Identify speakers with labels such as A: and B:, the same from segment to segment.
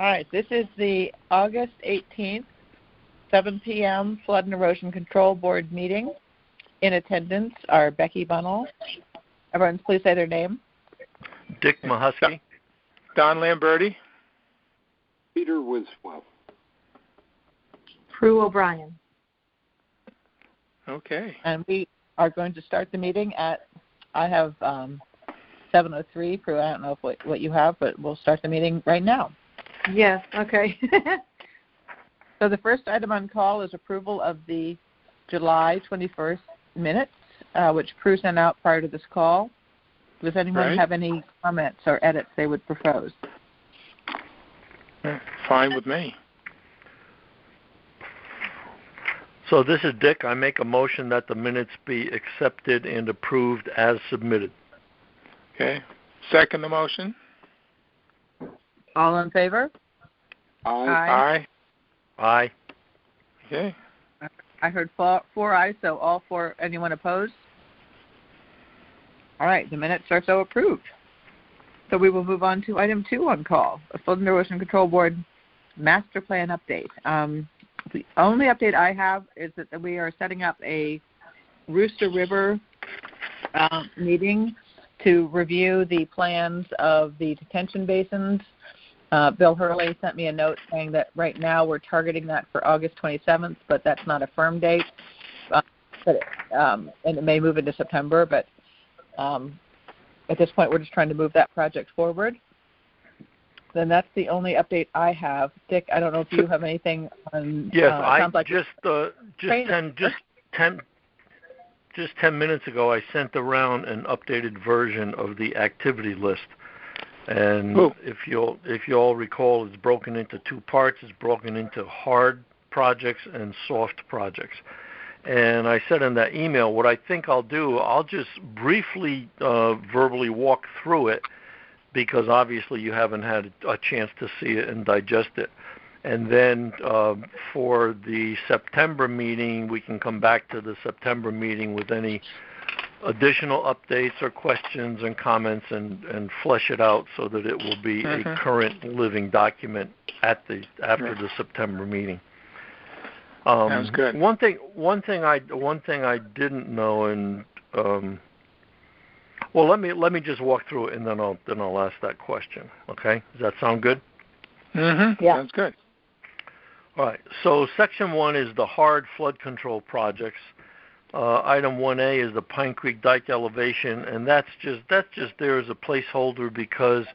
A: All right, this is the August 18th, 7 p.m. Flood and Erosion Control Board meeting. In attendance are Becky Bunnell. Everyone, please say their name.
B: Dick Mahusky.
C: Don Lamberti.
D: Peter Wiswell.
E: Prue O'Brien.
C: Okay.
A: And we are going to start the meeting at, I have 7:03. Prue, I don't know what you have, but we'll start the meeting right now.
E: Yes, okay.
A: So the first item on call is approval of the July 21st minutes, which Prue sent out prior to this call. Does anyone have any comments or edits they would propose?
C: Fine with me.
B: So this is Dick. I make a motion that the minutes be accepted and approved as submitted.
C: Okay. Second the motion.
A: All in favor?
D: Aye.
B: Aye.
C: Okay.
A: I heard four ayes, so all four. Anyone opposed? All right, the minutes are so approved. So we will move on to item 2 on call, a Flood and Erosion Control Board Master Plan Update. The only update I have is that we are setting up a Rooster River meeting to review the plans of the detention basins. Bill Hurley sent me a note saying that right now we're targeting that for August 27th, but that's not a firm date. And it may move into September, but at this point we're just trying to move that project forward. Then that's the only update I have. Dick, I don't know if you have anything on.
B: Yes,
A: like
B: just 10 minutes ago I sent around an updated version of the activity list. And if you all recall, it's broken into 2 parts. It's broken into hard projects and soft projects. And I said in that email, what I think I'll do, I'll just briefly verbally walk through it, because obviously you haven't had a chance to see it and digest it. And then for the September meeting, we can come back to the September meeting with any additional updates or questions and comments and flesh it out so that it will be a current living document after the September meeting.
C: Sounds good.
B: One thing I didn't know, and well, let me just walk through it and then I'll ask that question. Okay, does that sound good?
C: Mm-hmm.
A: Yeah.
C: Sounds good.
B: All right. So Section 1 is the hard flood control projects. Item 1A is the Pine Creek Dike elevation, and that's just there as a placeholder because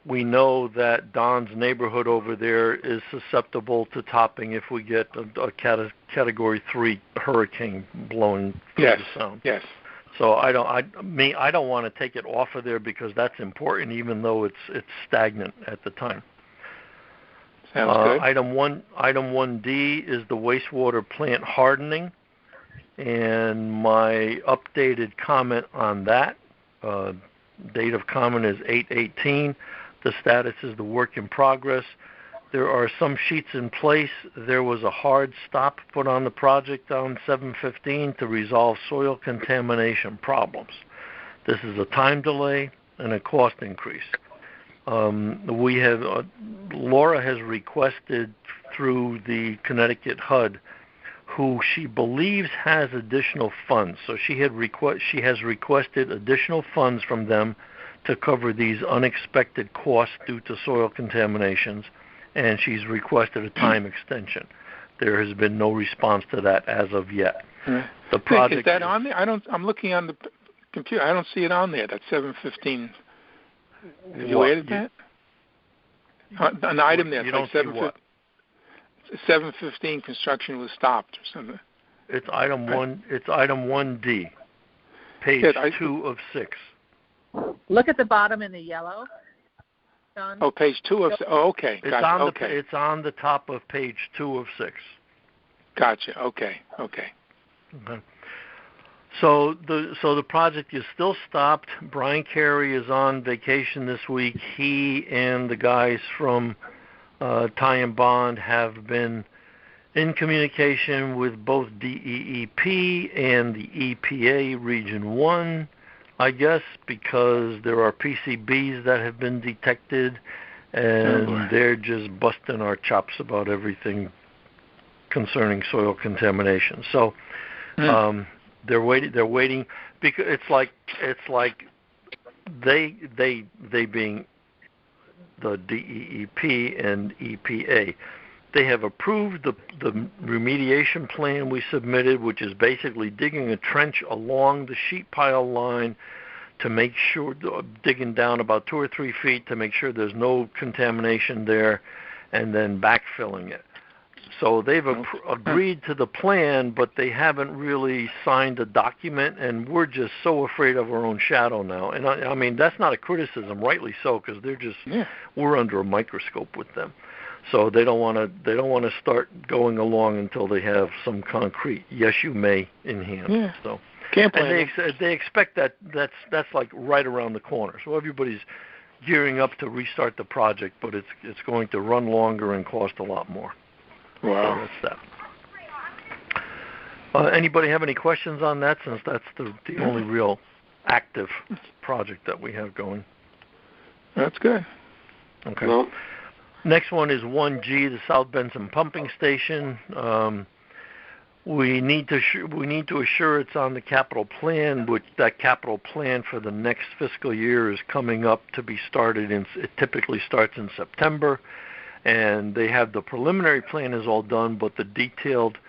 B: we know that Don's neighborhood over there is susceptible to topping if we get a Category 3 hurricane blowing through the sound.
C: Yes.
B: So I don't want to take it off of there because that's important, even though it's stagnant at the time.
C: Sounds good.
B: Item 1D is the wastewater plant hardening. And my updated comment on that, date of comment is 8/18. The status is the work in progress. There are some sheets in place. There was a hard stop put on the project on 7/15 to resolve soil contamination problems. This is a time delay and a cost increase. Laura has requested through the Connecticut HUD, who she believes has additional funds. So she has requested additional funds from them to cover these unexpected costs due to soil contaminations, and she's requested a time extension. There has been no response to that as of yet. The project
C: is that on there? I'm looking on the computer. I don't see it on there. That's 7:15. Have you added that? An item there.
B: You don't see what?
C: 7:15 construction was stopped or something.
B: It's item 1. It's item 1D, page 2 of 6.
A: Look at the bottom in the yellow. John.
C: Oh, page 2 of 6. Oh, okay. Gotcha.
B: It's on the top of page 2 of 6.
C: Gotcha. Okay.
B: So the project is still stopped. Brian Carey is on vacation this week. He and the guys from Ty and Bond have been in communication with both DEEP and the EPA Region 1, I guess, because there are PCBs that have been detected and they're just busting our chops about everything concerning soil contamination. So they're waiting because it's like they being the DEEP and EPA. They have approved the remediation plan we submitted, which is basically digging a trench along the sheet pile line to make sure, digging down about 2 or 3 feet to make sure there's no contamination there, and then backfilling it. So they've agreed to the plan, but they haven't really signed a document, and we're just so afraid of our own shadow now. And I mean, that's not a criticism, rightly so, because they're just we're under a microscope with them. So they don't want to start going along until they have some concrete yes you may in hand.
C: Yeah.
B: So
C: can't
B: and they expect that's like right around the corner. So everybody's gearing up to restart the project, but it's going to run longer and cost a lot more.
C: Wow.
B: So that's that. Anybody have any questions on that, since that's the only real active project that we have going?
C: That's good.
B: Okay.
D: No.
B: Next one is 1G, the South Benson Pumping Station. We need to assure it's on the capital plan, which that capital plan for the next fiscal year is coming up to be started it typically starts in September, and they have the preliminary plan is all done, but the detailed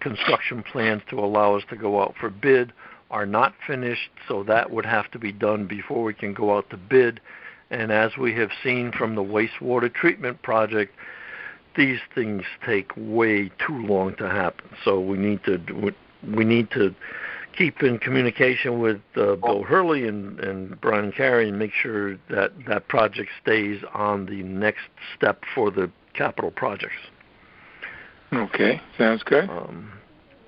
B: construction plans to allow us to go out for bid are not finished, so that would have to be done before we can go out to bid. And as we have seen from the wastewater treatment project, these things take way too long to happen. So we need to keep in communication with Bill Hurley and Brian Carey and make sure that project stays on the next step for the capital projects.
C: Okay, sounds good.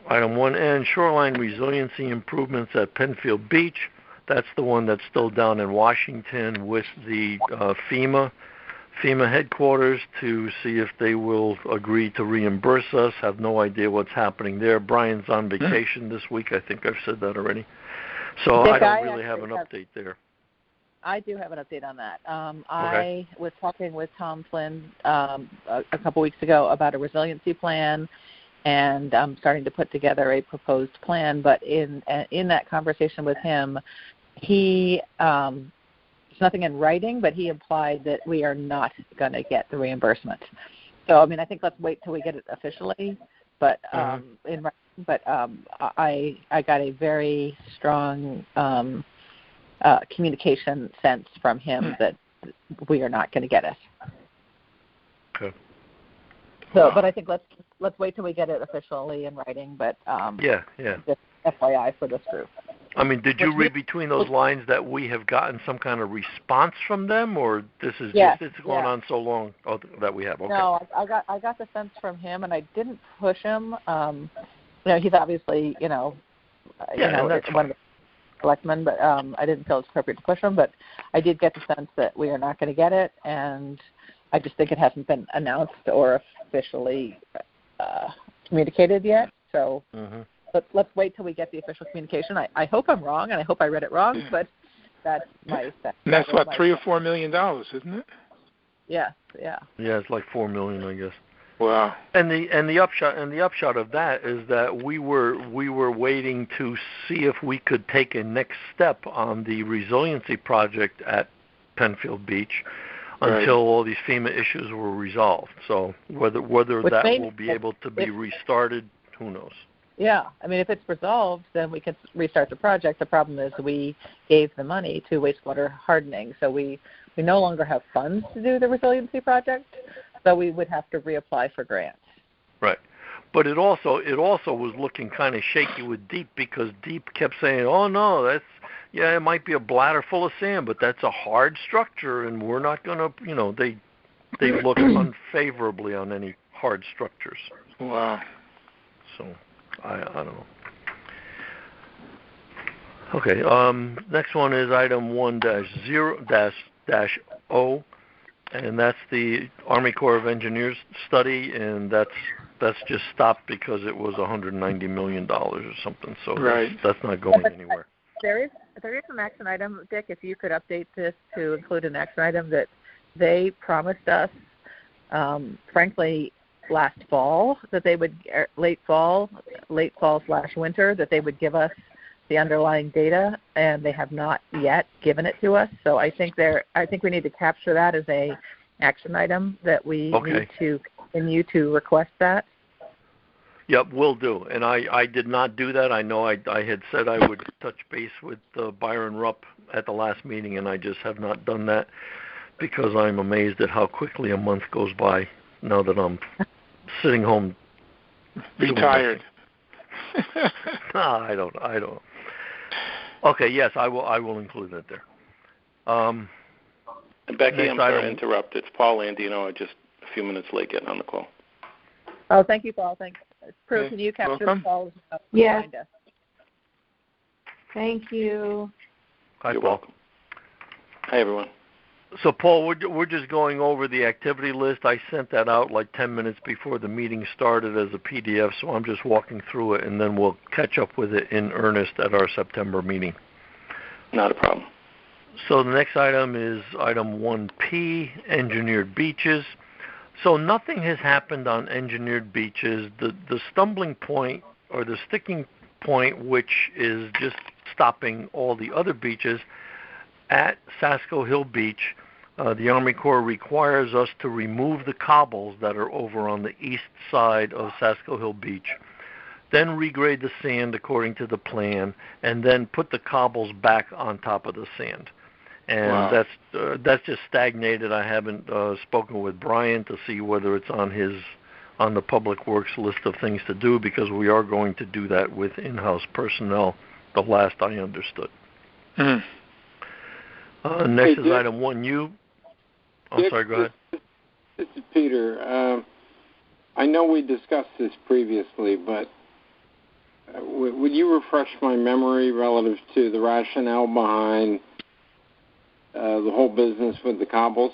B: Item 1N, shoreline resiliency improvements at Penfield Beach. That's the one that's still down in Washington with the FEMA headquarters to see if they will agree to reimburse us. Have no idea what's happening there. Brian's on vacation this week. I think I've said that already. So
A: Dick,
B: I don't really have an update there.
A: I do have an update on that. I was talking with Tom Flynn a couple weeks ago about a resiliency plan, and I'm starting to put together a proposed plan. But in that conversation with him, there's nothing in writing, but he implied that we are not going to get the reimbursement. So, I mean, I think let's wait till we get it officially. But I got a very strong communication sense from him that we are not going to get it.
B: Okay.
A: So, but I think let's wait till we get it officially in writing. But
B: yeah.
A: Just FYI for this group.
B: I mean, did you read between those lines that we have gotten some kind of response from them, or this is just it's going on so long that we have? Okay.
A: No, I got the sense from him, and I didn't push him. He's obviously one of the selectmen, but I didn't feel it's appropriate to push him. But I did get the sense that we are not going to get it, and I just think it hasn't been announced or officially communicated yet. So. Let's wait till we get the official communication. I hope I'm wrong, and I hope I read it wrong, but that's my sense.
C: And that's what, $3 or $4 million, isn't it?
A: Yeah.
B: Yeah, it's like $4 million, I guess.
C: Wow.
B: And the upshot of that is that we were waiting to see if we could take a next step on the resiliency project at Penfield Beach until all these FEMA issues were resolved. So whether that will be able to be restarted, who knows?
A: Yeah, I mean, if it's resolved, then we can restart the project. The problem is we gave the money to wastewater hardening, so we no longer have funds to do the resiliency project, so we would have to reapply for grants.
B: Right, but it also was looking kind of shaky with DEEP, because DEEP kept saying, "Oh no, it might be a bladder full of sand, but that's a hard structure, and we're not going to, they look unfavorably on any hard structures."
C: Wow.
B: So. I don't know. Okay. Next one is item 1-0-O, and that's the Army Corps of Engineers study, and that's just stopped because it was $190 million or something. So that's not going anywhere.
A: There there is an action item, Dick, if you could update this to include an action item that they promised us, frankly, last fall, that they would, late fall / winter, that they would give us the underlying data, and they have not yet given it to us. So I think we need to capture that as a action item, that we need to continue to request that.
B: Yep, will do. And I did not do that. I know I had said I would touch base with Byron Rupp at the last meeting, and I just have not done that because I'm amazed at how quickly a month goes by now that I'm sitting home
C: retired.
B: I don't. Okay, yes, I will include that there.
E: And Becky, I'm sorry to interrupt. It's Paul Andino, just a few minutes late getting on the call.
A: Oh, thank you, Paul. Thanks. Prue, can you capture the call?
F: Yes. Thank you.
B: Hi,
E: You're
B: Paul.
E: welcome. Hi, everyone.
B: So, Paul, we're just going over the activity list. I sent that out like 10 minutes before the meeting started as a PDF, so I'm just walking through it, and then we'll catch up with it in earnest at our September meeting.
E: Not a problem.
B: So the next item is item 1P, engineered beaches. So nothing has happened on engineered beaches. The stumbling point or the sticking point, which is just stopping all the other beaches, at Sasko Hill Beach, the Army Corps requires us to remove the cobbles that are over on the east side of Sasko Hill Beach, then regrade the sand according to the plan, and then put the cobbles back on top of the sand. And
E: wow.
B: That's just stagnated. I haven't spoken with Brian to see whether it's on the Public Works list of things to do, because we are going to do that with in-house personnel, the last I understood.
C: Mm.
B: Next is item 1U. I'm sorry, go ahead.
D: This is Peter. I know we discussed this previously, but would you refresh my memory relative to the rationale behind the whole business with the cobbles?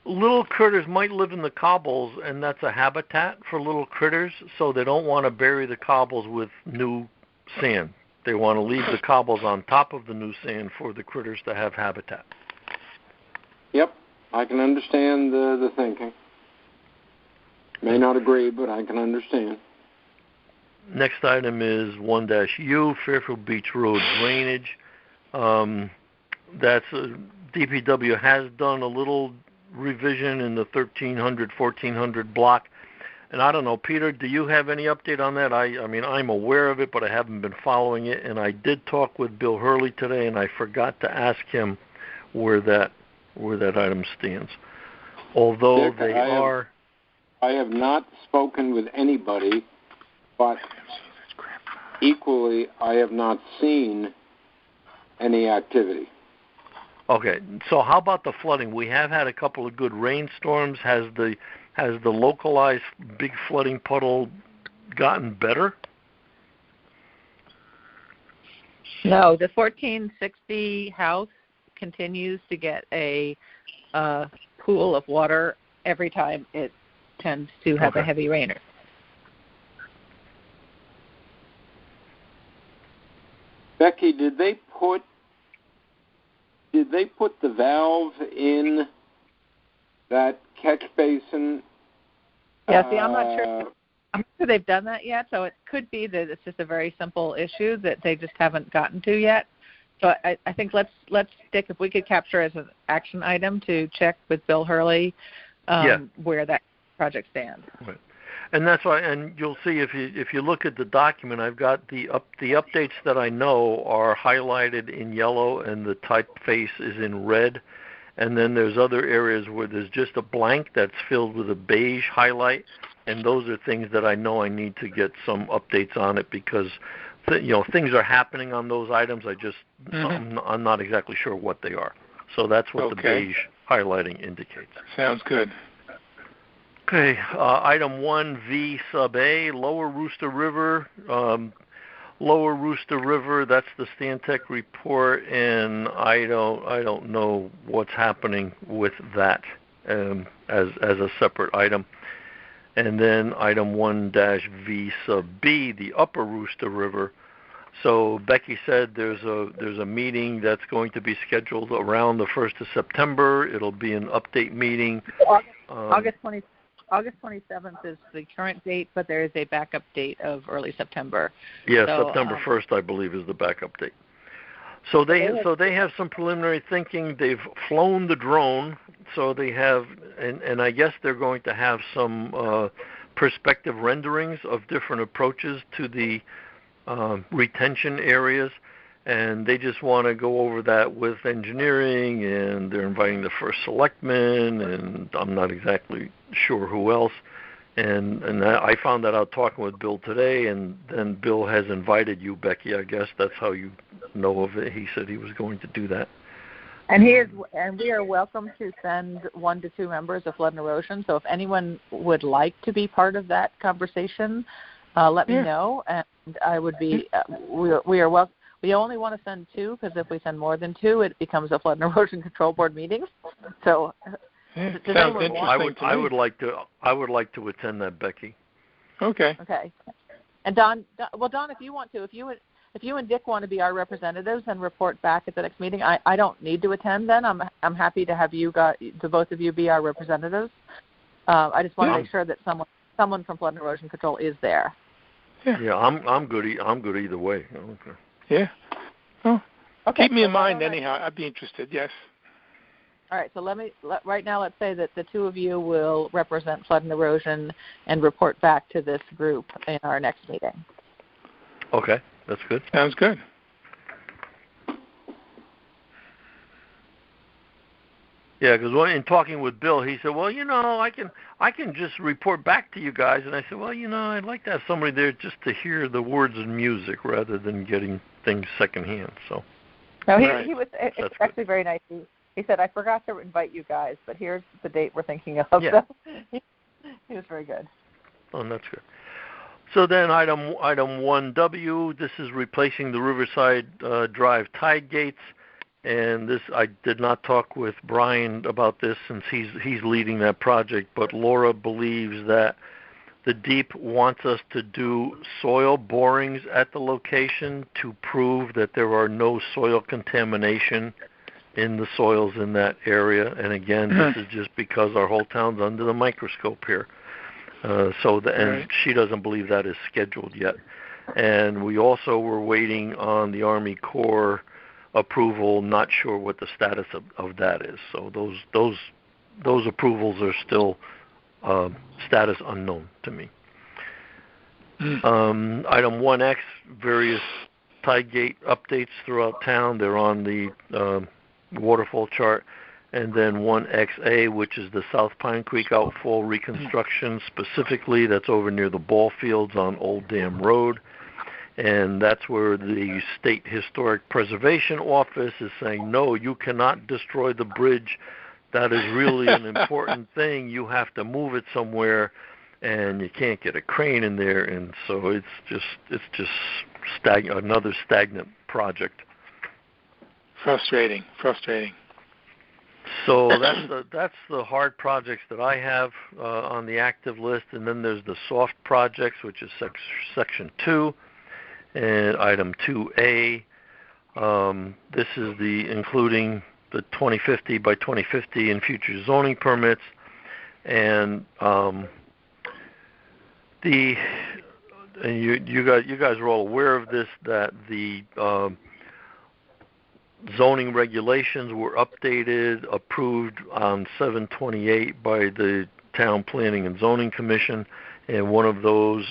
B: Little critters might live in the cobbles, and that's a habitat for little critters, so they don't want to bury the cobbles with new sand. They want to leave the cobbles on top of the new sand for the critters to have habitat.
D: Yep, I can understand the thinking. May not agree, but I can understand.
B: Next item is 1-U, Fairfield Beach Road drainage. DPW has done a little revision in the 1300, 1400 block. And I don't know, Peter, do you have any update on that? I mean, I'm aware of it, but I haven't been following it. And I did talk with Bill Hurley today, and I forgot to ask him where that item stands. Although
D: Dick, I have not spoken with anybody, but equally, I have not seen any activity.
B: Okay, so how about the flooding? We have had a couple of good rainstorms. Has the localized big flooding puddle gotten better?
A: No, the 1460 house continues to get a pool of water every time it tends to have a heavy rainer.
D: Becky, did they put the valve in that catch basin?
A: Yeah, see, I'm not sure they've done that yet, so it could be that it's just a very simple issue that they just haven't gotten to yet. So I think let's stick, if we could capture as an action item to check with Bill Hurley where that project stands. Right.
B: And that's why, and you'll see if you look at the document, I've got the updates that I know are highlighted in yellow and the typeface is in red. And then there's other areas where there's just a blank that's filled with a beige highlight, and those are things that I know I need to get some updates on it, because things are happening on those items. I'm not exactly sure what they are. So that's what the beige highlighting indicates.
C: Sounds good.
B: Okay, item 1V sub A, Lower Rooster River. Lower Rooster River, that's the Stantec report, and I don't know what's happening with that as a separate item. And then item 1-V sub B, the Upper Rooster River. So Becky said there's a meeting that's going to be scheduled around the 1st of September. It'll be an update meeting.
A: August 27th is the current date, but there is a backup date of early September.
B: Yeah, so, September 1st, I believe, is the backup date. So they have some preliminary thinking. They've flown the drone, so they have, and I guess they're going to have some perspective renderings of different approaches to the retention areas, and they just want to go over that with engineering, and they're inviting the first selectman, and I'm not exactly sure who else. And I found that out talking with Bill today, and then Bill has invited you, Becky. I guess that's how you know of it. He said he was going to do that.
A: And we are welcome to send 1 to 2 members of Flood and Erosion. So if anyone would like to be part of that conversation, let me know, and I would be. We are welcome. We only want to send 2 because if we send more than 2, it becomes a Flood and Erosion Control Board meeting. So.
C: Yeah, sounds interesting.
B: I would like to attend that, Becky.
C: Okay.
A: Okay. And Don, if you want to, if you and Dick want to be our representatives and report back at the next meeting, I don't need to attend. Then I'm happy to have the both of you be our representatives. I just want to make sure that someone from Flood and Erosion Control is there.
B: Yeah, I'm good. I'm good either way. Okay.
C: Yeah. Oh.
A: Okay.
C: Keep me in mind anyhow. I'd be interested. Yes.
A: All right, so right now let's say that the 2 of you will represent Flood and Erosion and report back to this group in our next meeting.
B: Okay, that's good.
C: Sounds good.
B: Yeah, because in talking with Bill, he said, well, I can just report back to you guys. And I said, well, I'd like to have somebody there just to hear the words and music rather than getting things secondhand. So.
A: No, he was actually very nice. He said, I forgot to invite you guys, but here's the date we're thinking of.
B: Yeah.
A: So he was very good.
B: Oh, that's good. So then item 1W, this is replacing the Riverside Drive tide gates. And this, I did not talk with Brian about this since he's leading that project, but Laura believes that the DEEP wants us to do soil borings at the location to prove that there are no soil contamination in the soils in that area. And again, this is just because our whole town's under the microscope here. And she doesn't believe that is scheduled yet. And we also were waiting on the Army Corps approval, not sure what the status of that is. So those approvals are still status unknown to me. Item 1X, various tide gate updates throughout town. They're on the waterfall chart. And then 1XA, which is the South Pine Creek outfall reconstruction, specifically that's over near the ball fields on Old Dam Road. And that's where the State Historic Preservation Office is saying, no, you cannot destroy the bridge. That is really an important thing. You have to move it somewhere, and you can't get a crane in there. And so it's just another stagnant project.
C: Frustrating.
B: So that's the hard projects that I have on the active list. And then there's the soft projects, which is section 2. And item 2A, this is including the 2050 by 2050 and future zoning permits, and you guys are all aware of this, that the zoning regulations were updated, approved on 7/28 by the Town Planning and Zoning Commission, and one of those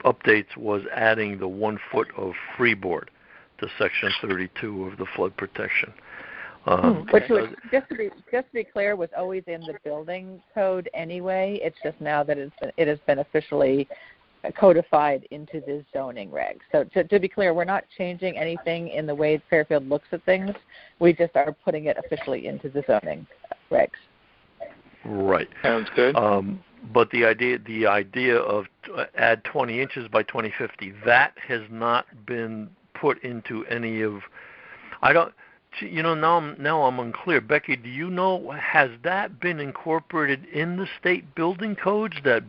B: updates was adding the 1 foot of freeboard to Section 32 of the flood protection.
A: Which was, just to be clear, was always in the building code anyway. It's just now that it has been officially codified into the zoning regs. So to be clear, we're not changing anything in the way Fairfield looks at things. We just are putting it officially into the zoning regs.
B: Right.
C: Sounds good.
B: But the idea of add 20 inches by 2050, that has not been put into any of. I don't. Now I'm unclear. Becky, do you know, has that been incorporated in the state building codes that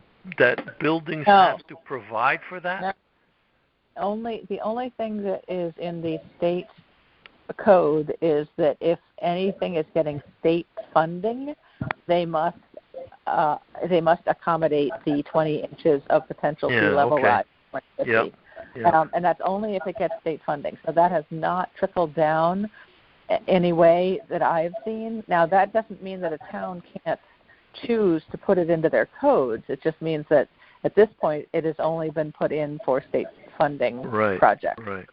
B: buildings have to provide for that?
A: only thing that is in the state code is that if anything is getting state funding, they must accommodate the 20 inches of potential sea level rise.
B: Yep.
A: And that's only if it gets state funding. So that has not trickled down any way that I've seen. Now, that doesn't mean that a town can't choose to put it into their codes. It just means that at this point it has only been put in for state funding projects.
B: Right.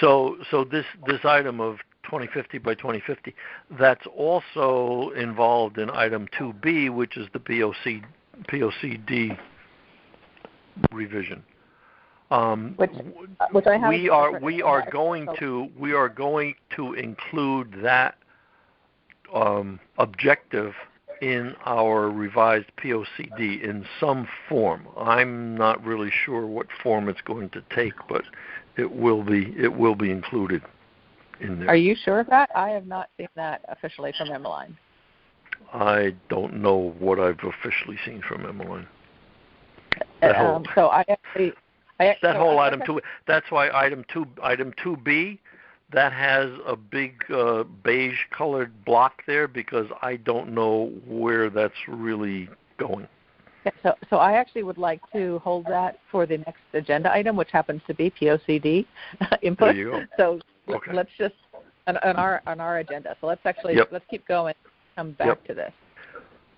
B: So this item of 2050 by 2050, that's also involved in item 2B, which is the POCD revision.
A: Which I have.
B: We are going to include that objective in our revised POCD in some form. I'm not really sure what form it's going to take, but it will be included in there.
A: Are you sure of that? I have not seen that officially from Emmeline.
B: I don't know what I've officially seen from Emmeline.
A: So I actually
B: that whole item 2. That's why item 2B, that has a big beige colored block there because I don't know where that's really going.
A: So I actually would like to hold that for the next agenda item, which happens to be POCD input.
B: There you go.
A: So
B: okay.
A: Let's just on our agenda. So let's keep going. Come back to this.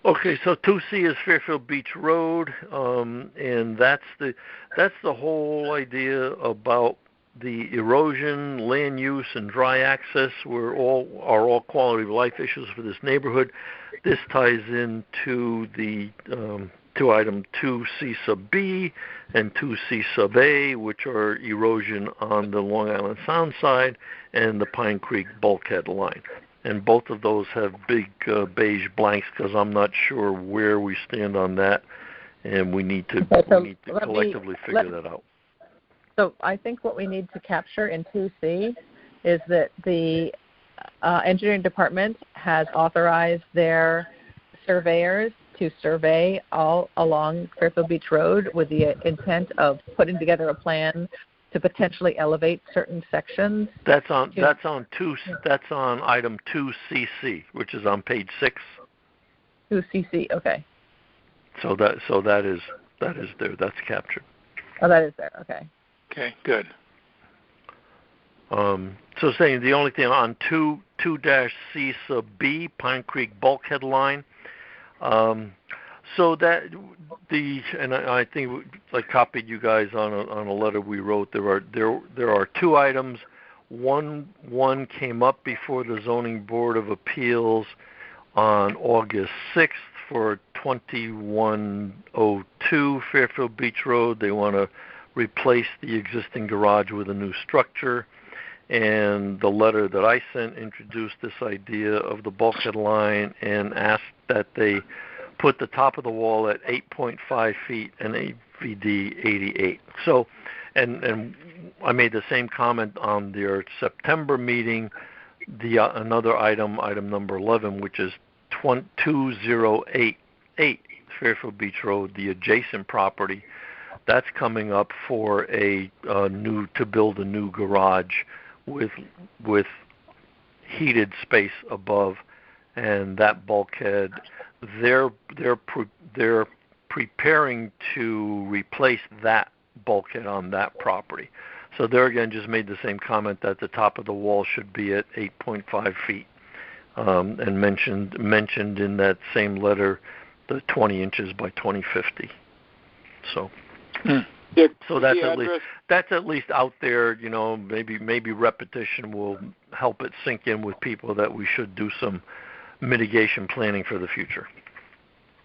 B: Okay, so 2C is Fairfield Beach Road, and that's the whole idea about the erosion, land use, and dry access are all quality of life issues for this neighborhood. This ties into the to item 2C sub B and 2C sub A, which are erosion on the Long Island Sound side and the Pine Creek bulkhead line. And both of those have big beige blanks because I'm not sure where we stand on that, and we need to collectively figure that out.
A: So I think what we need to capture in 2C is that the engineering department has authorized their surveyors to survey all along Fairfield Beach Road with the intent of putting together a plan to potentially elevate certain sections.
B: That's on item 2CC, which is on page 6.
A: 2CC, okay.
B: So that is there. That's captured.
A: Oh, that is there. Okay.
C: Okay, good.
B: So saying the only thing on 2-C sub B, Pine Creek bulkhead line. So that and I think I copied you guys on a letter we wrote. There are two items. One came up before the Zoning Board of Appeals on August 6th for 2102 Fairfield Beach Road. They want to replace the existing garage with a new structure. And the letter that I sent introduced this idea of the bulkhead line and asked that they put the top of the wall at 8.5 feet and AVD 88. So, and I made the same comment on their September meeting. Another item number 11, which is 2088 Fairfield Beach Road, the adjacent property. That's coming up for to build a new garage with heated space above, and that bulkhead they're preparing to replace that bulkhead on that property. So there again, just made the same comment that the top of the wall should be at 8.5 feet, and mentioned in that same letter the 20 inches by 2050. So. So that's at least out there. You know, maybe repetition will help it sink in with people that we should do some mitigation planning for the future.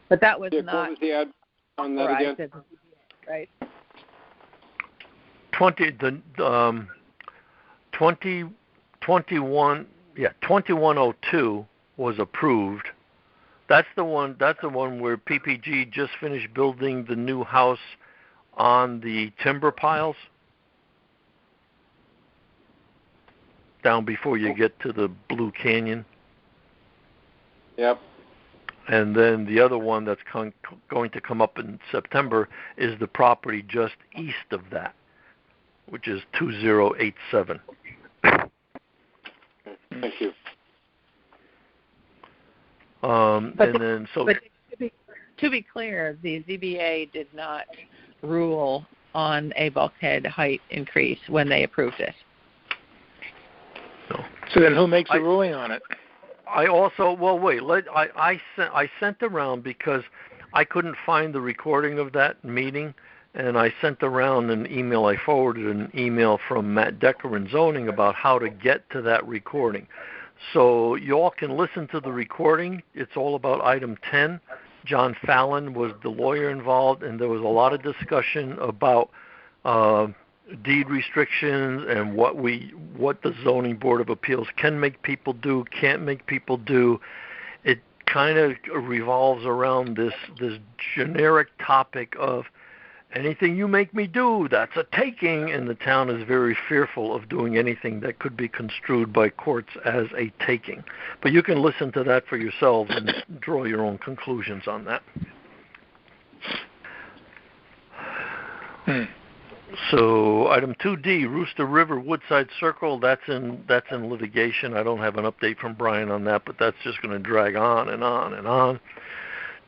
A: But that was not.
D: What was the ad on that again?
A: Right.
B: 2102 was approved. That's the one where PPG just finished building the new house on the timber piles down before you get to the Blue Canyon.
D: Yep.
B: And then the other one that's going to come up in September is the property just east of that. which is 2087.
D: Thank you.
A: But to be clear, the ZBA did not rule on a bulkhead height increase when they approved it.
B: No.
C: So then who makes the ruling on it?
B: I also, I sent around because I couldn't find the recording of that meeting, and I sent around an email. I forwarded an email from Matt Decker in zoning about how to get to that recording. So you all can listen to the recording. It's all about item 10. John Fallon was the lawyer involved, and there was a lot of discussion about deed restrictions and what the Zoning Board of Appeals can make people do, can't make people do. It kind of revolves around this generic topic of anything you make me do, that's a taking, and the town is very fearful of doing anything that could be construed by courts as a taking. But you can listen to that for yourselves and draw your own conclusions on that. So item 2D, Rooster River Woodside Circle, that's in litigation. I don't have an update from Brian on that, but that's just going to drag on and on and on.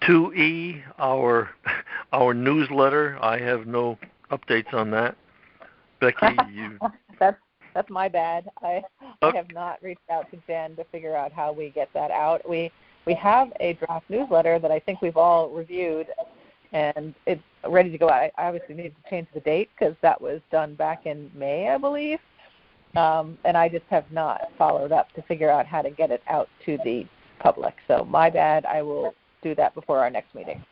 B: 2E, our newsletter, I have no updates on that. Becky, you...
A: That's my bad. I have not reached out to Jen to figure out how we get that out. We have a draft newsletter that I think we've all reviewed, and it's ready to go out. I obviously need to change the date because that was done back in May, I believe, and I just have not followed up to figure out how to get it out to the public. So my bad. I will do that before our next meeting.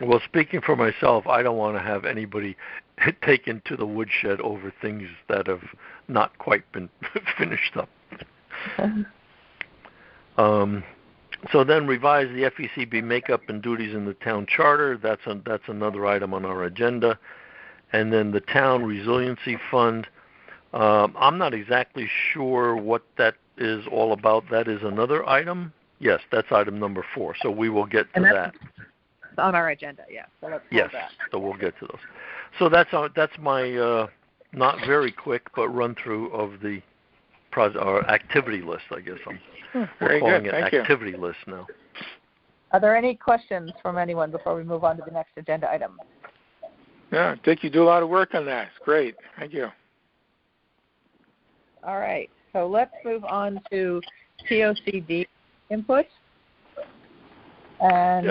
B: Well, speaking for myself, I don't want to have anybody taken to the woodshed over things that have not quite been finished up. So then revise the FECB makeup and duties in the town charter. That's another item on our agenda. And then the town resiliency fund. I'm not exactly sure what that is all about. That is another item. Yes, that's item number 4. So we will get to that.
A: It's on our agenda, yeah. So let's that.
B: So we'll get to those. So that's my not very quick but run through of the activity list. I guess we're calling it activity list now.
A: Are there any questions from anyone before we move on to the next agenda item?
C: Yeah, I think you do a lot of work on that. It's great. Thank you.
A: All right. So let's move on to TOCD input. And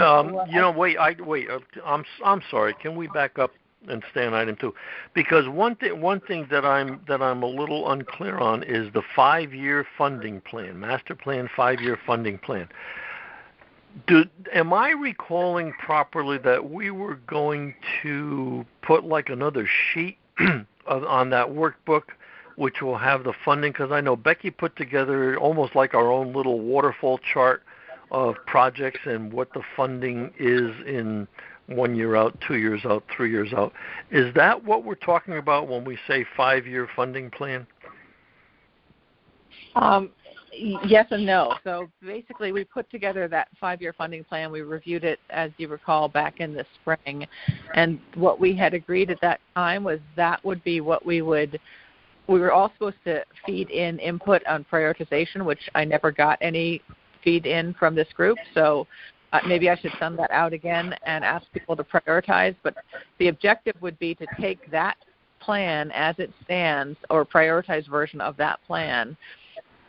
A: wait. I'm sorry. Can we back up and stay on item 2? Because one thing that I'm a little unclear on is the 5-year funding plan, master plan 5-year funding plan. Am I recalling properly that we were going to put like another sheet on that workbook, which will have the funding? Because I know Becky put together almost like our own little waterfall chart of projects and what the funding is in 1 year out, 2 years out, 3 years out. Is that what we're talking about when we say 5-year funding plan? Yes and no. So basically we put together that 5-year funding plan. We reviewed it, as you recall, back in the spring. And what we had agreed at that time was that would be what we were all supposed to feed in input on prioritization, which I never got any feed in from this group. So maybe I should send that out again and ask people to prioritize. But the objective would be to take that plan as it stands, or prioritized version of that plan,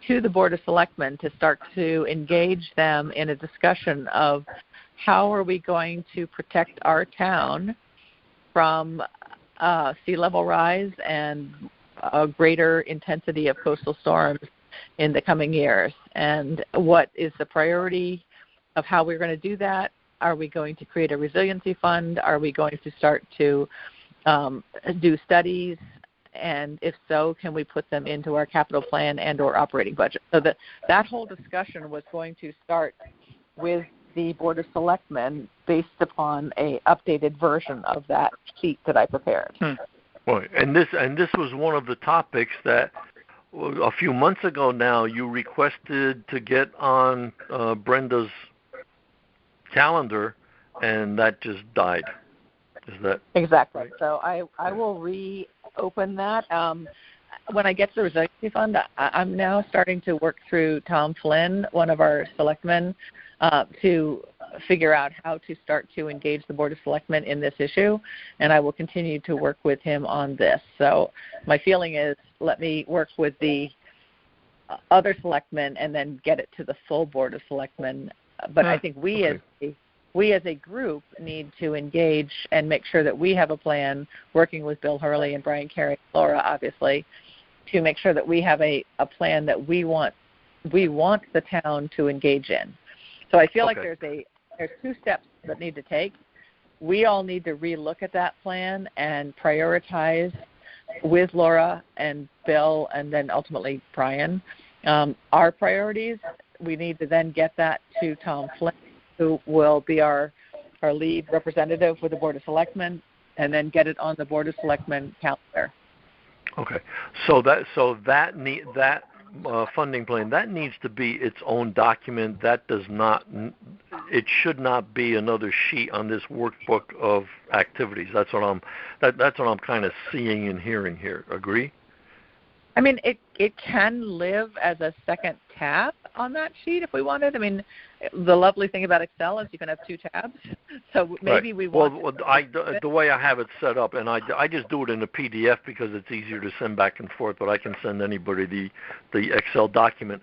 A: to the Board of Selectmen to start to engage them in a discussion of how are we going to protect our town from sea level rise and a greater intensity of coastal storms in the coming years, and what is the priority of how we're going to do that. Are we going to create a resiliency fund? Are we going to start to do studies? And if so, can we put them into our capital plan and or operating budget? So that whole discussion was going to start with the Board of Selectmen based upon a updated version of that sheet that I prepared.
B: Well, and this was one of the topics that a few months ago now you requested to get on Brenda's calendar, and that just died. Is that
A: exactly
B: right?
A: So I will open that. When I get to the resiliency fund, I'm now starting to work through Tom Flynn, one of our selectmen, to figure out how to start to engage the Board of Selectmen in this issue, and I will continue to work with him on this. So my feeling is let me work with the other selectmen and then get it to the full Board of Selectmen. But I think we as a group need to engage and make sure that we have a plan, working with Bill Hurley and Brian Carey and Laura, obviously, to make sure that we have a plan that we want the town to engage in. So I feel like there's two steps that need to take. We all need to relook at that plan and prioritize with Laura and Bill and then ultimately Brian our priorities. We need to then get that to Tom Flynn, who will be our lead representative with the Board of Selectmen, and then get it on the Board of Selectmen calendar.
B: Okay, so that funding plan, that needs to be its own document. That does not. It should not be another sheet on this workbook of activities. That's what I'm kind of seeing and hearing here. Agree?
A: I mean, it can live as a second tab on that sheet if we wanted. I mean, the lovely thing about Excel is you can have two tabs. So maybe we want.
B: Well, the way I have it set up, and I just do it in a PDF because it's easier to send back and forth. But I can send anybody the Excel document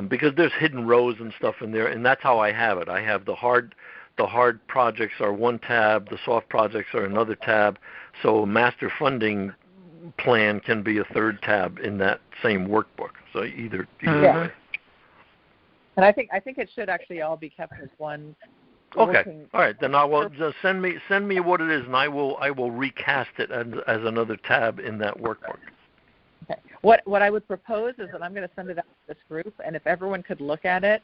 B: because there's hidden rows and stuff in there, and that's how I have it. I have the hard projects are one tab, the soft projects are another tab. So master funding plan can be a third tab in that same workbook. So either way.
A: And I think it should actually all be kept as one.
B: Okay. All right. Then I will just send me what it is, and I will recast it as another tab in that workbook.
A: Okay. What I would propose is that I'm going to send it out to this group, and if everyone could look at it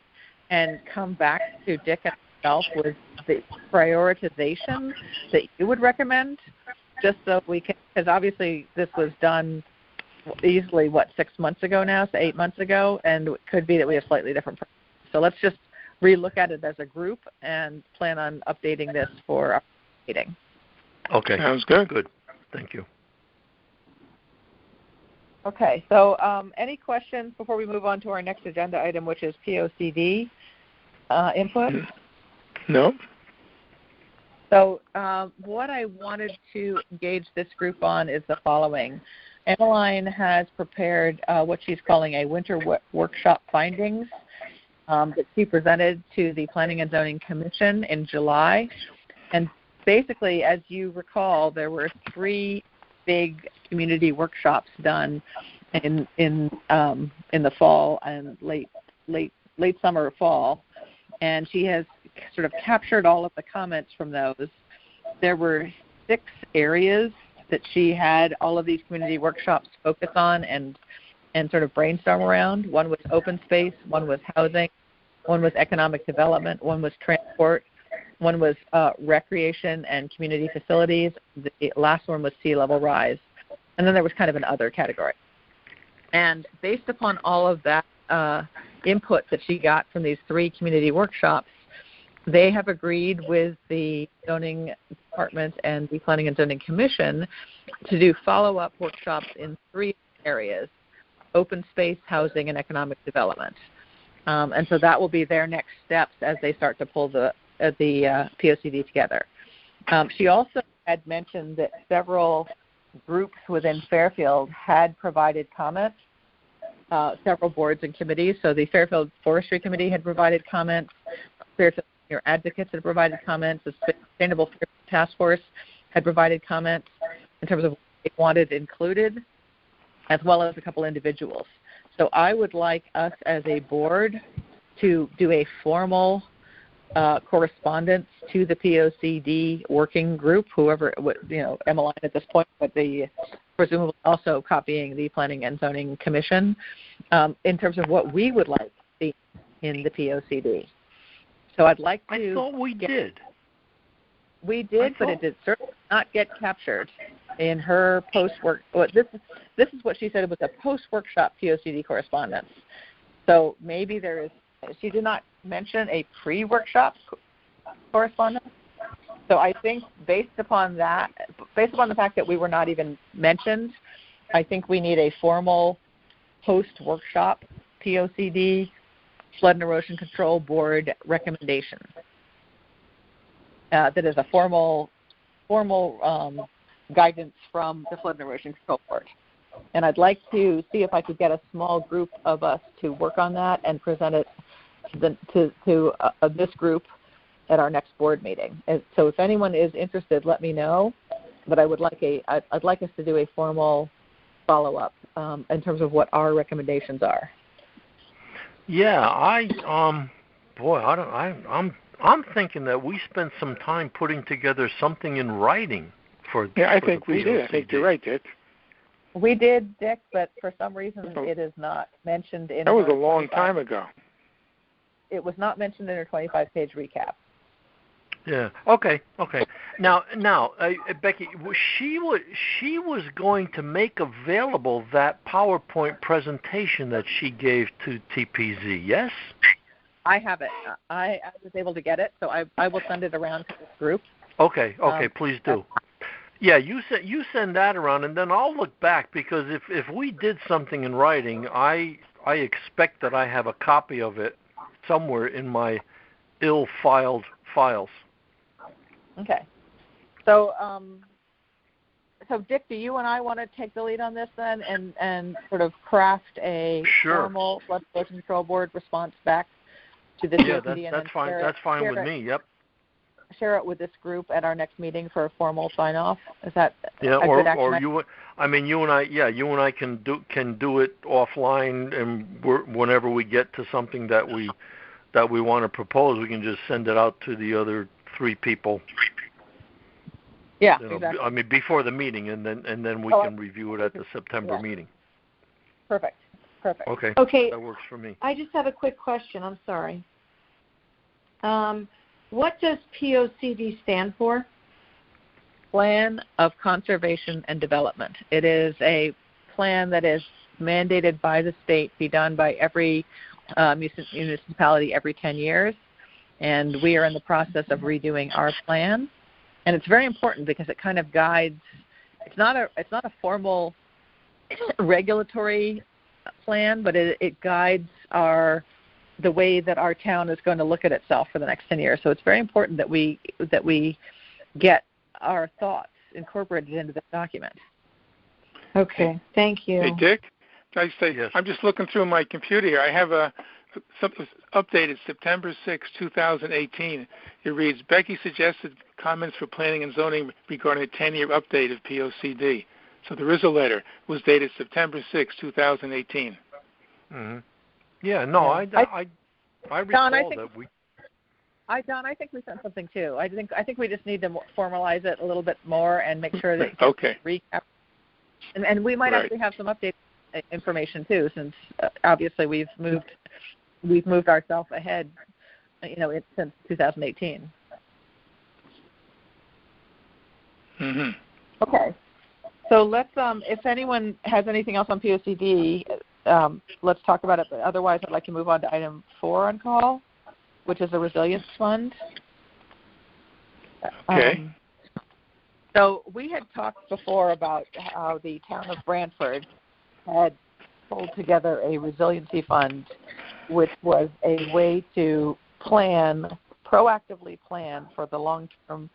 A: and come back to Dick and myself with the prioritization that you would recommend, just so we can, because obviously this was done easily, 6 months ago now, so 8 months ago, and it could be that we have slightly different. So let's just relook at it as a group and plan on updating this for our meeting.
B: Okay.
C: Sounds good.
B: Good. Thank you.
A: Okay. So any questions before we move on to our next agenda item, which is POCD input?
C: No.
A: So what I wanted to engage this group on is the following. Emmeline has prepared what she's calling a winter workshop findings that she presented to the Planning and Zoning Commission in July. And basically, as you recall, there were 3 big community workshops done in the fall and late summer or fall. And she has sort of captured all of the comments from those. There were 6 areas that she had all of these community workshops focus on and sort of brainstorm around. One was open space, one was housing, one was economic development, one was transport, one was recreation and community facilities. The last one was sea level rise. And then there was kind of an other category. And based upon all of that input that she got from these 3 community workshops, they have agreed with the zoning department and the Planning and Zoning Commission to do follow-up workshops in 3 areas: open space, housing, and economic development. And so that will be their next steps as they start to pull the POCD together. She also had mentioned that several groups within Fairfield had provided comments, several boards and committees. So the Fairfield Forestry Committee had provided comments. Fairfield Senior Advocates had provided comments. The Sustainable Fairfield Task Force had provided comments in terms of what they wanted included, as well as a couple individuals. So I would like us as a board to do a formal correspondence to the POCD working group, whoever, Emmeline at this point, but presumably also copying the Planning and Zoning Commission, in terms of what we would like to see in the POCD. So I'd like to...
B: I thought we did.
A: We did, but it did certainly not get captured in her post-work. Well, this is what she said. It was a post-workshop POCD correspondence. So maybe there is. She did not mention a pre-workshop correspondence. So I think based upon the fact that we were not even mentioned, I think we need a formal post-workshop POCD, Flood and Erosion Control Board recommendation. That is a formal guidance from the Flood and Erosion Control Board. And I'd like to see if I could get a small group of us to work on that and present it to this group at our next board meeting. And so if anyone is interested, let me know. But I would like I'd like us to do a formal follow-up in terms of what our recommendations are.
B: Yeah, I'm thinking that we spent some time putting together something in writing for.
C: Yeah, I think we did. I think you're right, Dick.
A: We did, Dick, but for some reason it is not mentioned in.
C: That was a long time ago.
A: It was not mentioned in her 25-page recap.
B: Yeah. Okay. Now, Becky, she was going to make available that PowerPoint presentation that she gave to TPZ. Yes.
A: I have it. I was able to get it, so I will send it around to this group.
B: Okay. Please do. Yeah, you send that around, and then I'll look back, because if we did something in writing, I expect that I have a copy of it somewhere in my ill-filed files.
A: Okay. So, Dick, do you and I want to take the lead on this then, and sort of craft a formal Flood and Erosion Control Board response back to the COPD?
B: Yeah, that's fine. That's fine with me. Yep.
A: Share it with this group at our next meeting for a formal sign-off. Is that
B: a good action? Or you? I mean, you and I can do it offline, and whenever we get to something that we want to propose, we can just send it out to the other 3 people.
A: Yeah, exactly.
B: I mean, before the meeting, and then we can review it at the September meeting.
A: Perfect.
B: Okay. That works for me.
F: I just have a quick question. I'm sorry. What does POCD stand for?
A: Plan of Conservation and Development. It is a plan that is mandated by the state, be done by every municipality every 10 years. And we are in the process of redoing our plan. And it's very important because it kind of guides. It's not a formal regulatory plan, but it guides the way that our town is going to look at itself for the next 10 years. So it's very important that we get our thoughts incorporated into this document.
F: Okay, thank you.
C: Hey, Dick, can I say,
B: yes.
C: I'm just looking through my computer here. I have something updated September 6, 2018. It reads, Becky suggested comments for planning and zoning regarding a 10-year update of POCD. So there is a letter. It was dated September 6, 2018.
B: Mm-hmm. Yeah, no, I recall
A: Don,
B: that we.
A: Don, I think we sent something too. I think we just need to formalize it a little bit more and make sure that recap. And we might actually have some updated information too, since obviously we've moved ourselves ahead, since 2018.
C: Mm-hmm.
A: Okay. So let's, if anyone has anything else on POCD, let's talk about it. But otherwise, I'd like to move on to item 4 on call, which is a resilience fund.
C: Okay.
A: So we had talked before about how the town of Brantford had pulled together a resiliency fund, which was a way to proactively plan for the long-term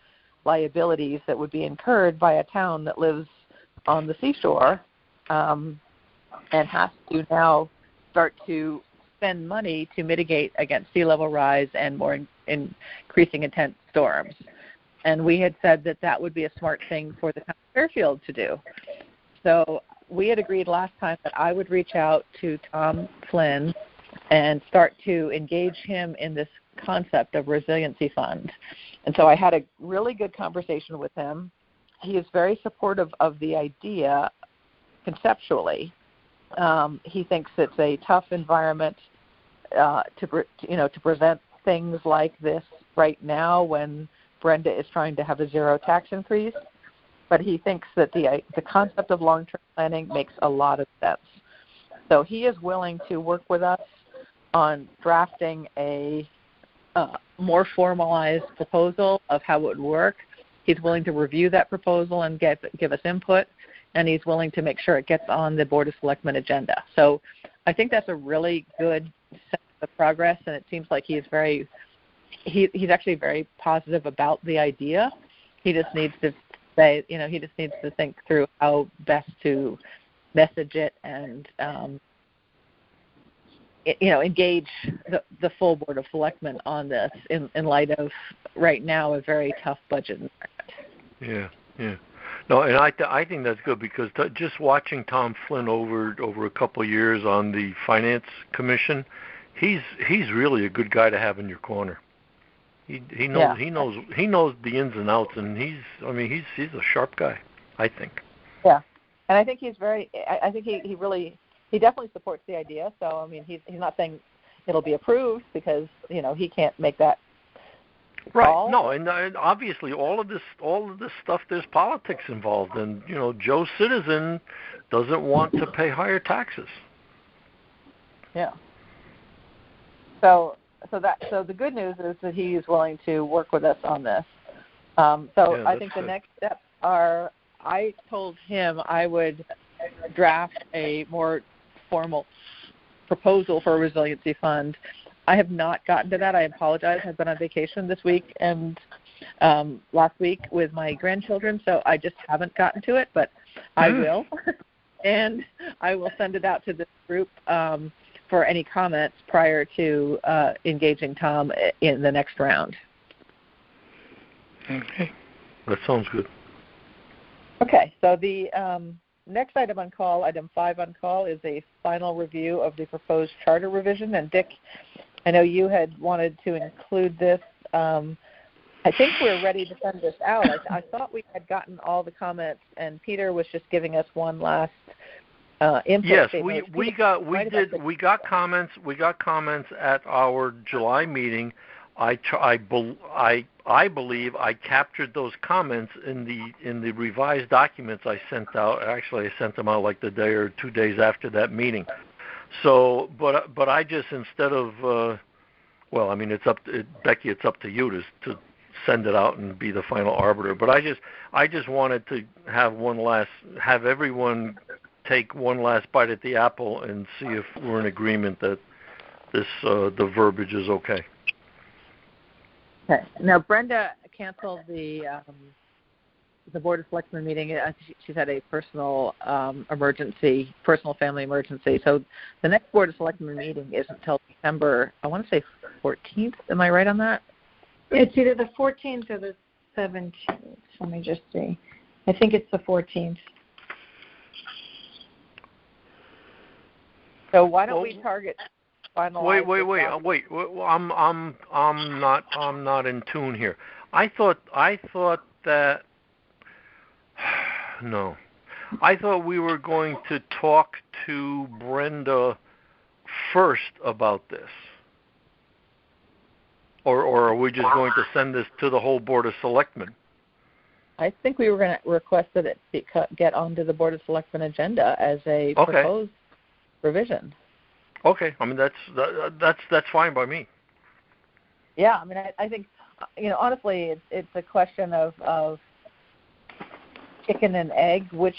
A: liabilities that would be incurred by a town that lives on the seashore and has to now start to spend money to mitigate against sea level rise and more increasing intense storms. And we had said that would be a smart thing for the town of Fairfield to do. So we had agreed last time that I would reach out to Tom Flynn and start to engage him in this concept of resiliency fund. And so I had a really good conversation with him. He is very supportive of the idea conceptually. He thinks it's a tough environment to present things like this right now when Brenda is trying to have a zero tax increase. But he thinks that the concept of long-term planning makes a lot of sense. So he is willing to work with us on drafting a more formalized proposal of how it would work. He's willing to review that proposal and give us input, and he's willing to make sure it gets on the Board of Selectmen agenda. So I think that's a really good sense of progress, and it seems like he's actually very positive about the idea. He just needs to he just needs to think through how best to message it and engage the full Board of Selectmen on this in light of right now a very tough budget environment.
B: Yeah. No, and I think that's good because just watching Tom Flynn over a couple of years on the Finance Commission, he's really a good guy to have in your corner. He knows the ins and outs, and he's a sharp guy, I think.
A: Yeah, and I think he's I think he definitely supports the idea. So I mean, he's not saying it'll be approved because he can't make that call.
B: Right. No, and obviously all of this stuff, there's politics involved, and Joe Citizen doesn't want to pay higher taxes.
A: Yeah. So the good news is that he's willing to work with us on this. I think the next steps are, I told him I would draft a more formal proposal for a resiliency fund. I have not gotten to that. I apologize. I've been on vacation this week and last week with my grandchildren, so I just haven't gotten to it, but I will. And I will send it out to this group for any comments prior to engaging Tom in the next round.
B: Okay. That sounds good.
A: Okay, so the next item on call, item 5 on call, is a final review of the proposed charter revision. And Dick, I know you had wanted to include this. I think we're ready to send this out. I thought we had gotten all the comments, and Peter was just giving us one last input.
B: Yes, we got comments. We got comments at our July meeting. I believe I captured those comments in the revised documents I sent out. Actually, I sent them out like the day or 2 days after that meeting. So, but I just, instead of it's up to Becky. It's up to you to send it out and be the final arbiter. But I just wanted to have everyone take one last bite at the apple and see if we're in agreement that the verbiage is okay.
A: Okay. Now, Brenda canceled the Board of Selectmen meeting. She's had a personal family emergency. So the next Board of Selectmen meeting isn't until December, I want to say 14th. Am I right on that?
F: It's either the 14th or the 17th. Let me just see. I think it's the 14th.
A: So why don't we target finalize?
B: Wait. I'm not in tune here. I thought that no. I thought we were going to talk to Brenda first about this. Or are we just going to send this to the whole Board of Selectmen?
A: I think we were going to request that it get onto the Board of Selectmen agenda as a proposed revision.
B: Okay. I mean, that's fine by me.
A: Yeah. I mean, I think, honestly, it's a question of chicken and egg. What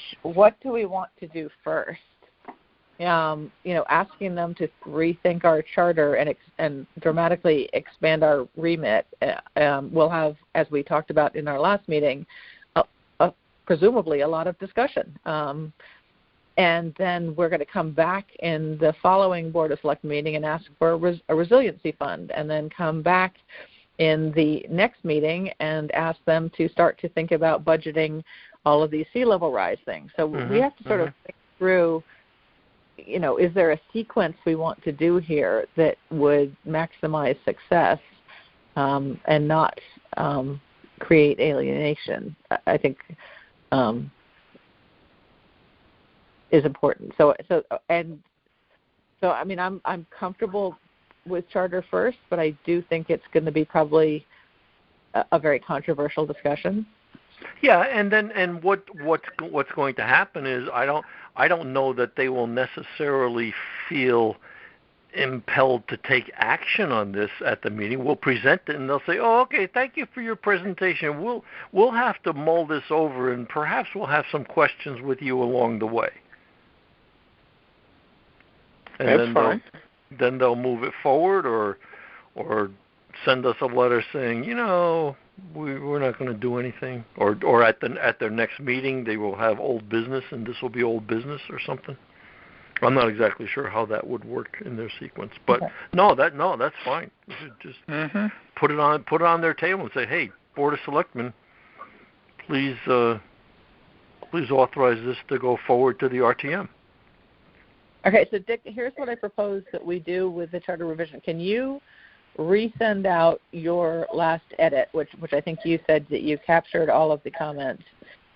A: do we want to do first? Asking them to rethink our charter and dramatically expand our remit. We'll have, as we talked about in our last meeting, presumably a lot of discussion. And then we're going to come back in the following Board of Select meeting and ask for a resiliency fund, and then come back in the next meeting and ask them to start to think about budgeting all of these sea level rise things. So we have to sort of think through, is there a sequence we want to do here that would maximize success and not create alienation? I think is important. So I mean, I'm comfortable with charter first, but I do think it's going to be probably a very controversial discussion.
B: Yeah, and what's going to happen is I don't know that they will necessarily feel impelled to take action on this at the meeting. We'll present it, and they'll say, "Oh, okay, thank you for your presentation. We'll have to mull this over, and perhaps we'll have some questions with you along the way." And
C: that's fine.
B: Then they'll move it forward, or send us a letter saying, we're not going to do anything, or at their next meeting they will have old business, and this will be old business or something. I'm not exactly sure how that would work in their sequence, but
A: okay.
B: that's fine. Just put it on their table and say, "Hey, Board of Selectmen, please authorize this to go forward to the RTM."
A: Okay, so Dick, here's what I propose that we do with the charter revision. Can you resend out your last edit, which I think you said that you captured all of the comments?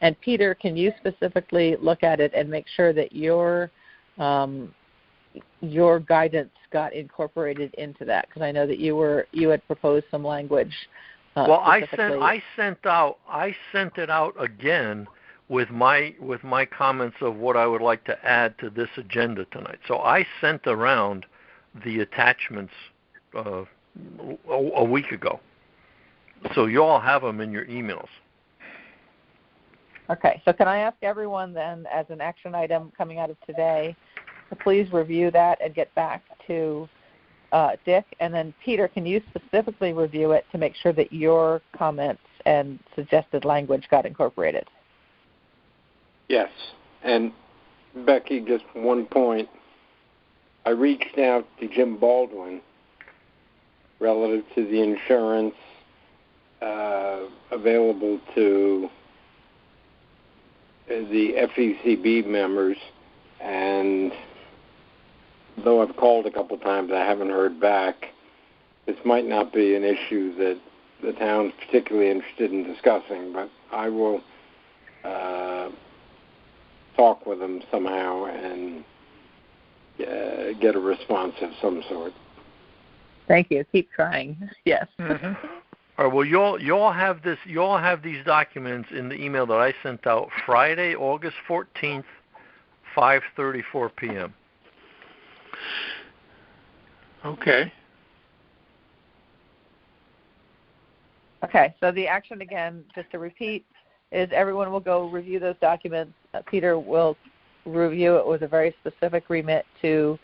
A: And Peter, can you specifically look at it and make sure that your guidance got incorporated into that? Because I know that you had proposed some language.
B: Well, I sent it out again with my comments of what I would like to add to this agenda tonight. So I sent around the attachments a week ago. So you all have them in your emails.
A: Okay, so can I ask everyone then, as an action item coming out of today, to please review that and get back to Dick? And then Peter, can you specifically review it to make sure that your comments and suggested language got incorporated?
D: Yes. And Becky, just one point. I reached out to Jim Baldwin relative to the insurance available to the FECB members, and though I've called a couple times, I haven't heard back. This might not be an issue that the town's particularly interested in discussing, but I will talk with them somehow and get a response of some sort.
A: Thank you. Keep trying. Yes.
B: Mm-hmm. All right. Well, you all have this. You all have these documents in the email that I sent out Friday, August 14th, 5:34 p.m.
C: Okay.
A: Okay. So the action again, just to repeat, is everyone will go review those documents. Peter will review it with a very specific remit to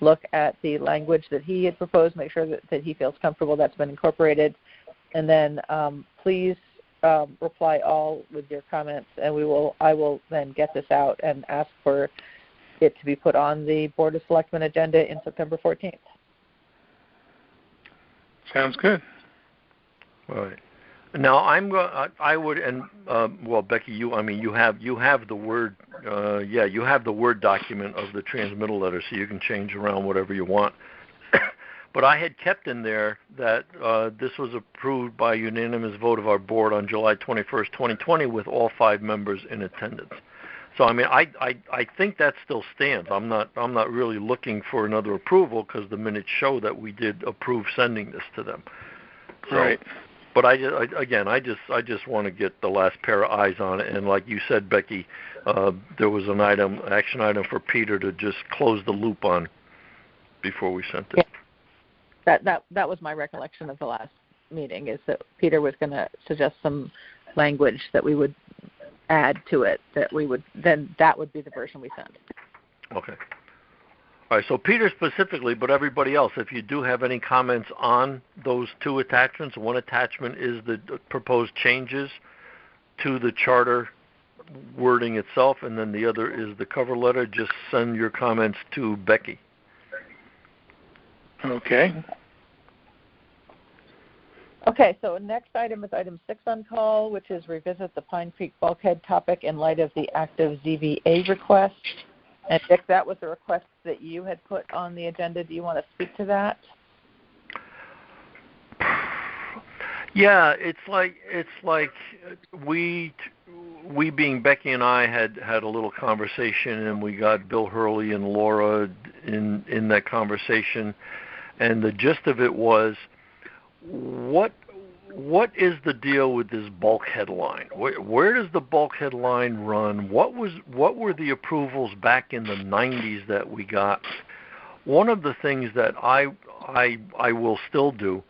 A: look at the language that he had proposed, make sure that he feels comfortable that's been incorporated. And then please reply all with your comments, and I will then get this out and ask for it to be put on the Board of Selectmen agenda in September 14th.
C: Sounds good.
B: All right. Now I would, and well, Becky, you have the Word, you have the Word document of the transmittal letter, so you can change around whatever you want. But I had kept in there that this was approved by unanimous vote of our board on July 21st, 2020, with all 5 members in attendance. So I think that still stands. I'm not really looking for another approval because the minutes show that we did approve sending this to them. So,
C: right.
B: But I just want to get the last pair of eyes on it. And like you said, Becky, there was an action item for Peter to just close the loop on before we sent it.
A: Yeah. That was my recollection of the last meeting, is that Peter was going to suggest some language that we would add to it, that would be the version we sent.
B: Okay. All right, so Peter specifically, but everybody else, if you do have any comments on those 2 attachments, one attachment is the proposed changes to the charter wording itself, and then the other is the cover letter. Just send your comments to Becky.
C: Okay.
A: Okay, so next item is item 6 on call, which is revisit the Pine Creek bulkhead topic in light of the active ZBA request. And Dick, that was a request that you had put on the agenda. Do you want to speak to that?
B: Yeah, it's like we being Becky and I had a little conversation, and we got Bill Hurley and Laura in that conversation, and the gist of it was, what is the deal with this bulkhead line? Where does the bulkhead line run? What were the approvals back in the 90s that we got? one of the things that I will still do,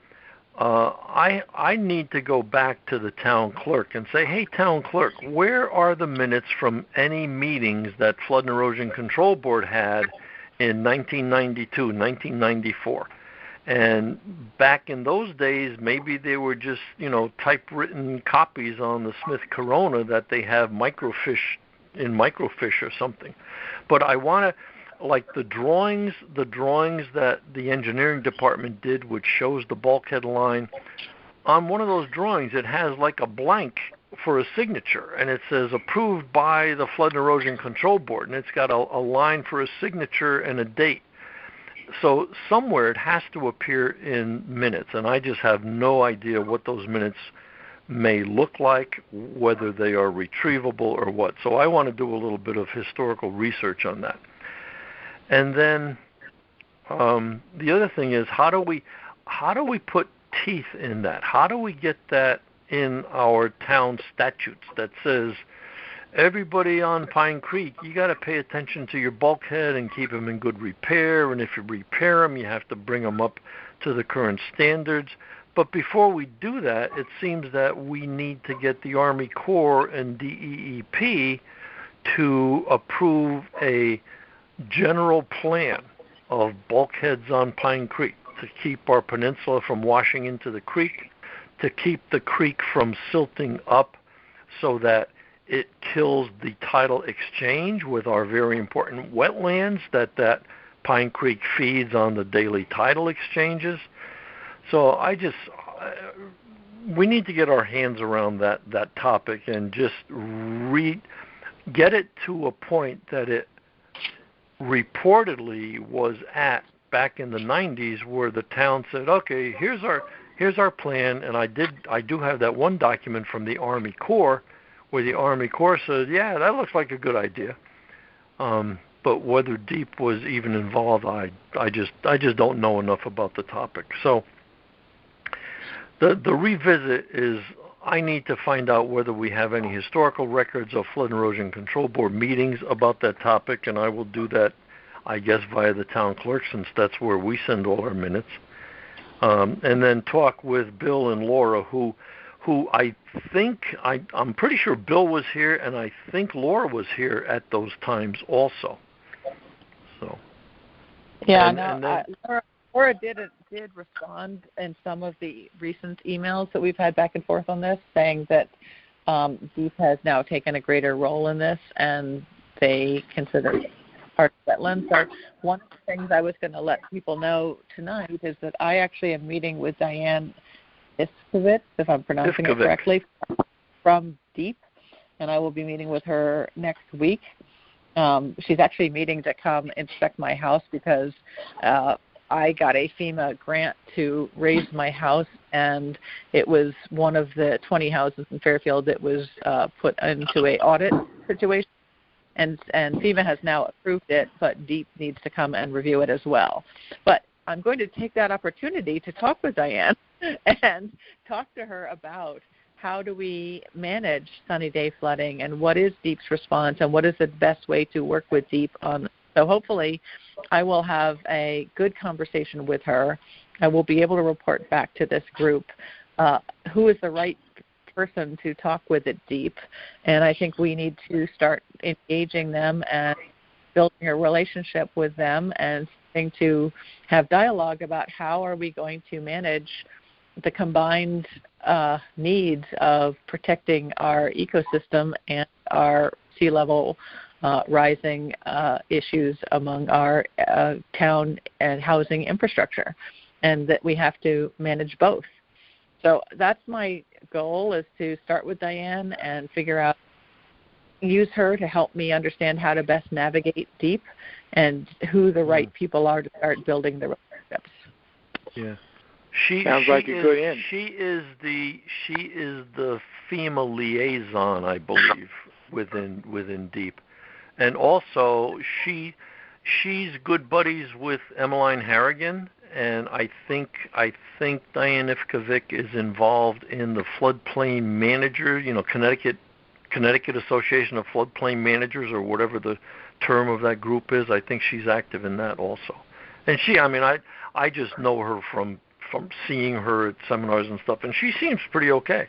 B: I need to go back to the town clerk and say, hey, town clerk, where are the minutes from any meetings that Flood and Erosion Control Board had in 1992, 1994? And back in those days, maybe they were just, typewritten copies on the Smith Corona that they have microfiche or something. But I want to, like the drawings that the engineering department did, which shows the bulkhead line, on one of those drawings it has like a blank for a signature, and it says approved by the Flood and Erosion Control Board, and it's got a line for a signature and a date. So somewhere it has to appear in minutes, and I just have no idea what those minutes may look like, whether they are retrievable or what. So I want to do a little bit of historical research on that. And then the other thing is, how do we put teeth in that? How do we get that in our town statutes that says everybody on Pine Creek, you got to pay attention to your bulkhead and keep them in good repair, and if you repair them, you have to bring them up to the current standards. But before we do that, it seems that we need to get the Army Corps and DEEP to approve a general plan of bulkheads on Pine Creek to keep our peninsula from washing into the creek, to keep the creek from silting up so that it kills the tidal exchange with our very important wetlands that Pine Creek feeds on the daily tidal exchanges. So we need to get our hands around that topic and just get it to a point that it reportedly was at back in the 90s, where the town said, okay, here's our plan, and I do have that one document from the Army Corps where the Army Corps said, yeah, that looks like a good idea. But whether DEEP was even involved, I just don't know enough about the topic. So the revisit is, I need to find out whether we have any historical records of Flood and Erosion Control Board meetings about that topic, and I will do that, I guess, via the town clerk, since that's where we send all our minutes. And then talk with Bill and Laura, who I think, I'm pretty sure Bill was here, and I think Laura was here at those times also. So.
A: Yeah, Laura did respond in some of the recent emails that we've had back and forth on this, saying that DEEP has now taken a greater role in this, and they consider it part of wetlands. So one of the things I was going to let people know tonight is that I actually am meeting with Diane Iskovitz, if I'm pronouncing it correctly, from DEEP, and I will be meeting with her next week. She's actually meeting to come inspect my house because I got a FEMA grant to raise my house, and it was one of the 20 houses in Fairfield that was put into an audit situation. And FEMA has now approved it, but DEEP needs to come and review it as well. But I'm going to take that opportunity to talk with Diane and talk to her about how do we manage sunny day flooding, and what is DEEP's response, and what is the best way to work with DEEP on. So hopefully I will have a good conversation with her. I will be able to report back to this group who is the right person to talk with at DEEP, and I think we need to start engaging them and building a relationship with them and starting to have dialogue about how are we going to manage the combined needs of protecting our ecosystem and our sea level rising issues among our town and housing infrastructure, and that we have to manage both. So that's my goal, is to start with Diane and figure out, use her to help me understand how to best navigate DEEP and who the right people are to start building the relationships.
B: Yeah.
C: Sounds like a good end.
B: She is the FEMA liaison, I believe, within DEEP, and also she's good buddies with Emmeline Harrigan, and I think Diane Ivkovic is involved in the floodplain manager, Connecticut Association of Floodplain Managers, or whatever the term of that group is. I think she's active in that also. And she, I mean, I just know her from seeing her at seminars and stuff, and she seems pretty okay.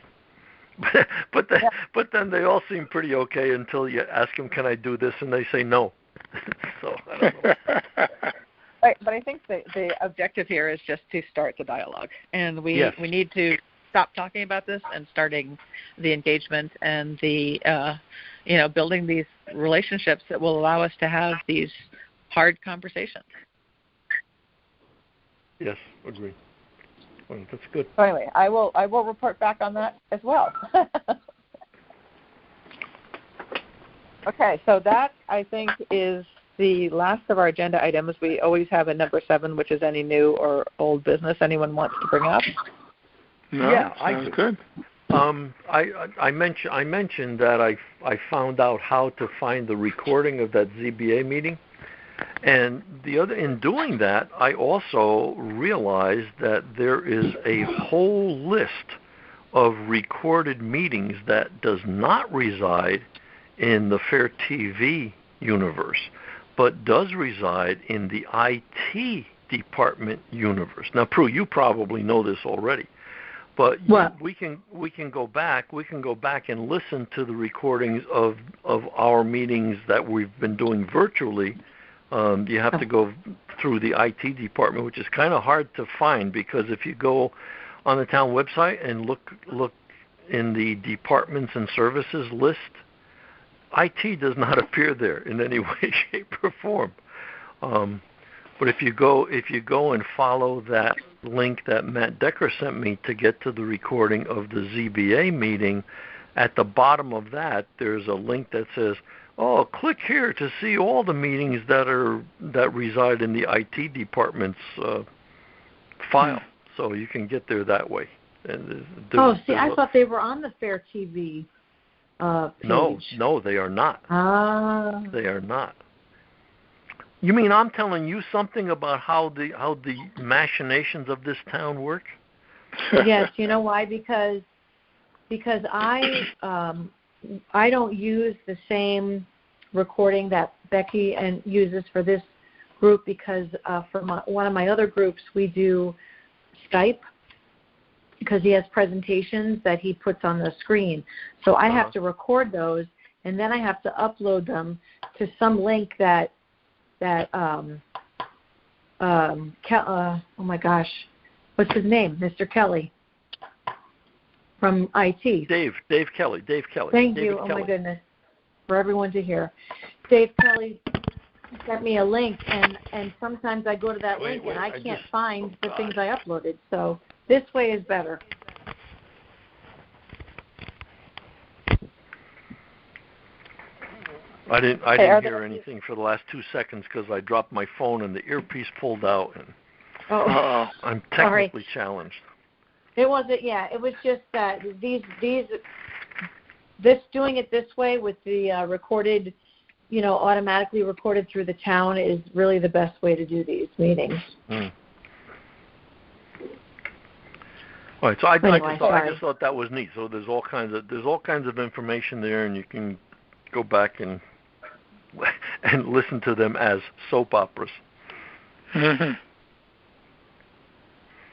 B: But then they all seem pretty okay until you ask them, "Can I do this?" and they say no. So I don't know.
A: Right, but I think the objective here is just to start the dialogue, and we need to stop talking about this and starting the engagement and the building these relationships that will allow us to have these hard conversations.
B: Yes, agree. Well, that's good.
A: So anyway, I will report back on that as well. Okay, so that I think is the last of our agenda items. We always have a number 7, which is any new or old business anyone wants to bring up.
C: No,
B: yeah,
C: sounds good.
B: I mentioned that I found out how to find the recording of that ZBA meeting, and in doing that, I also realized that there is a whole list of recorded meetings that does not reside in the Fair TV universe, but does reside in the IT department universe. Now, Prue, you probably know this already, but we can go back. We can go back and listen to the recordings of our meetings that we've been doing virtually. You have to go through the IT department, which is kind of hard to find, because if you go on the town website and look in the departments and services list, IT does not appear there in any way, shape, or form. But if you go and follow that link that Matt Decker sent me to get to the recording of the ZBA meeting, at the bottom of that there's a link that says, "Oh, click here to see all the meetings that reside in the IT department's file." So you can get there that way. And
F: I thought they were on the Fair TV page.
B: No, they are not. They are not. You mean I'm telling you something about how the machinations of this town work?
F: Yes, you know why? Because I don't use the same recording that Becky uses for this group, because for one of my other groups we do Skype, because he has presentations that he puts on the screen. So I have to record those, and then I have to upload them to some link that oh my gosh, what's his name? Mr. Kelly from IT.
B: Dave Kelly.
F: Thank
B: David
F: you.
B: Kelly.
F: Oh my goodness, for everyone to hear. Dave Kelly sent me a link, and sometimes I go to that link and I can't find the things I uploaded. So this way is better.
B: I didn't hear anything for the last 2 seconds because I dropped my phone and the earpiece pulled out, and I'm technically challenged.
F: It wasn't. Yeah, it was just that doing it this way with the recorded, automatically recorded through the town is really the best way to do these meetings.
B: All right, so I just thought that was neat. So there's all kinds of information there, and you can go back and listen to them as soap operas.
A: Mm-hmm.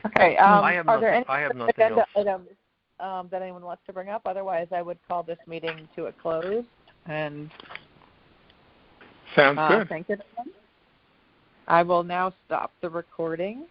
A: Okay. Are there any agenda items that anyone wants to bring up? Otherwise, I would call this meeting to a close. And
C: sounds good.
A: Thank you. I will now stop the recording.